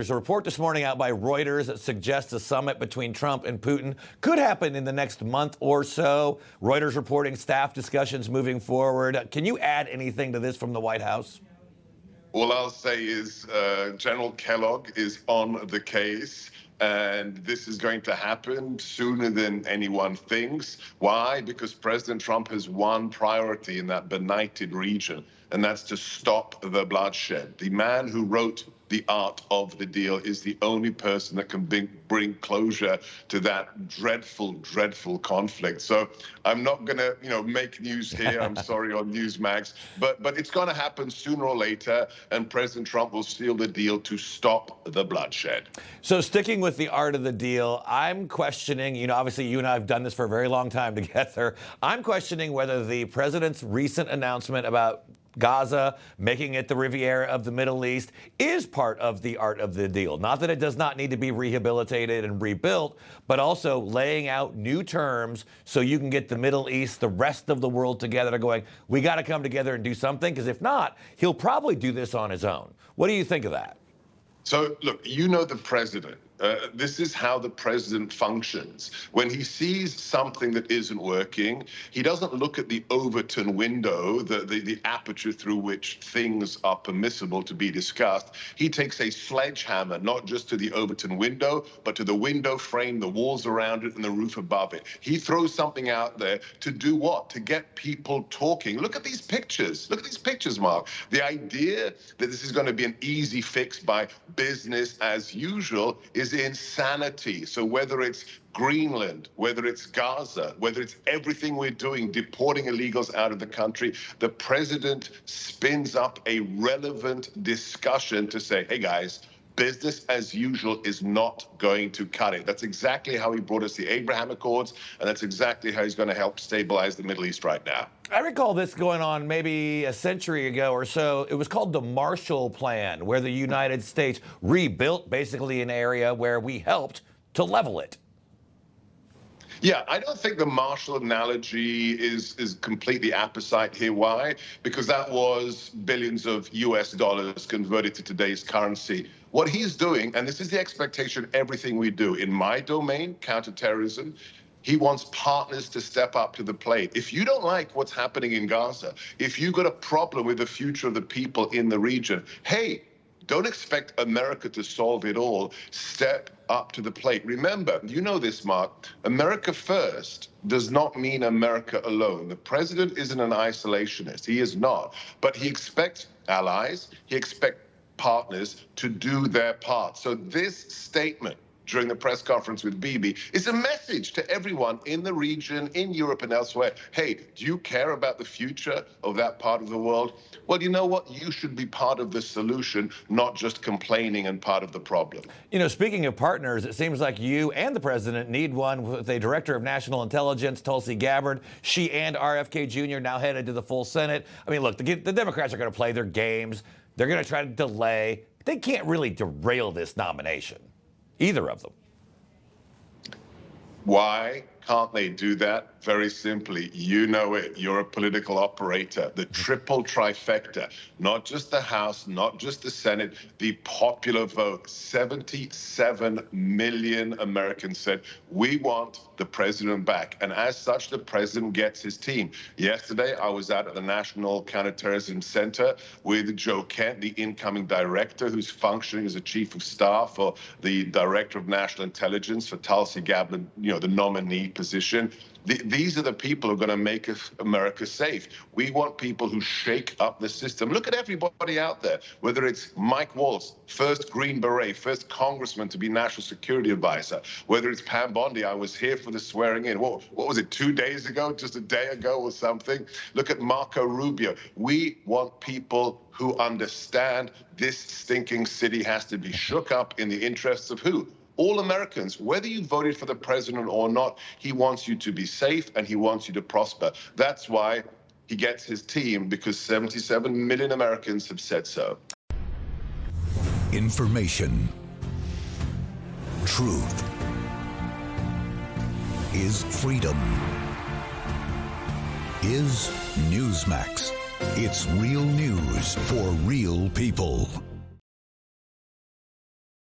There's a report this morning out by Reuters that suggests a summit between Trump and Putin could happen in the next month or so. Reuters reporting staff discussions moving forward. Can you add anything to this from the White House? All I'll say is General Kellogg is on the case, and this is going to happen sooner than anyone thinks. Why? Because President Trump has one priority in that benighted region, and that's to stop the bloodshed. The man who wrote The Art of the Deal is the only person that can bring closure to that dreadful, dreadful conflict. So I'm not going to, make news here. I'm sorry on Newsmax, but it's going to happen sooner or later, and President Trump will seal the deal to stop the bloodshed. So sticking with the art of the deal, I'm questioning, obviously you and I have done this for a very long time together. I'm questioning whether the president's recent announcement about Gaza, making it the Riviera of the Middle East, is part of the art of the deal. Not that it does not need to be rehabilitated and rebuilt, but also laying out new terms so you can get the Middle East, the rest of the world together, going, we got to come together and do something, because if not, he'll probably do this on his own. What do you think of that? So, look, the president. This is how the president functions. When he sees something that isn't working, he doesn't look at the Overton window, the aperture through which things are permissible to be discussed. He takes a sledgehammer, not just to the Overton window, but to the window frame, the walls around it, and the roof above it. He throws something out there to do what? To get people talking. Look at these pictures. Look at these pictures, Mark. The idea that this is going to be an easy fix by business as usual is insanity. So whether it's Greenland, whether it's Gaza, whether it's everything we're doing, deporting illegals out of the country, the president spins up a relevant discussion to say, hey guys, business as usual is not going to cut it. That's exactly how he brought us the Abraham Accords, and that's exactly how he's going to help stabilize the Middle East right now. I recall this going on maybe a century ago or so. It was called the Marshall Plan, where the United States rebuilt basically an area where we helped to level it. Yeah, I don't think the Marshall analogy is completely apposite here. Why? Because that was billions of US dollars converted to today's currency. What he's doing, and this is the expectation of everything we do, in my domain, counterterrorism, he wants partners to step up to the plate. If you don't like what's happening in Gaza, if you've got a problem with the future of the people in the region, hey, don't expect America to solve it all. Step up to the plate. Remember, you know this, Mark, America first does not mean America alone. The president isn't an isolationist. He is not. But he expects allies, he expects partners to do their part. So this statement during the press conference with Bibi is a message to everyone in the region, in Europe and elsewhere. Hey, do you care about the future of that part of the world? Well, you know what? You should be part of the solution, not just complaining and part of the problem. Speaking of partners, it seems like you and the president need one with a director of national intelligence, Tulsi Gabbard. She and RFK Jr. now headed to the full Senate. I mean, look, the Democrats are going to play their games. They're going to try to delay. They can't really derail this nomination. Either of them. Why can't they do that? Very simply, you know it. You're a political operator. The triple trifecta, not just the House, not just the Senate, the popular vote. 77 million Americans said, we want the president back. And as such, the president gets his team. Yesterday, I was out at the National Counterterrorism Center with Joe Kent, the incoming director, who's functioning as a chief of staff, or the director of national intelligence for Tulsi Gabbard, the nominee position. These are the people who are going to make America safe. We want people who shake up the system. Look at everybody out there, whether it's Mike Waltz, first Green Beret, first congressman to be national security advisor, whether it's Pam Bondi. I was here for the swearing in. What was it, 2 days ago, just a day ago or something? Look at Marco Rubio. We want people who understand this stinking city has to be shook up in the interests of who? All Americans, whether you voted for the president or not, he wants you to be safe and he wants you to prosper. That's why he gets his team, because 77 million Americans have said so. Information. Truth is freedom. Is Newsmax. It's real news for real people.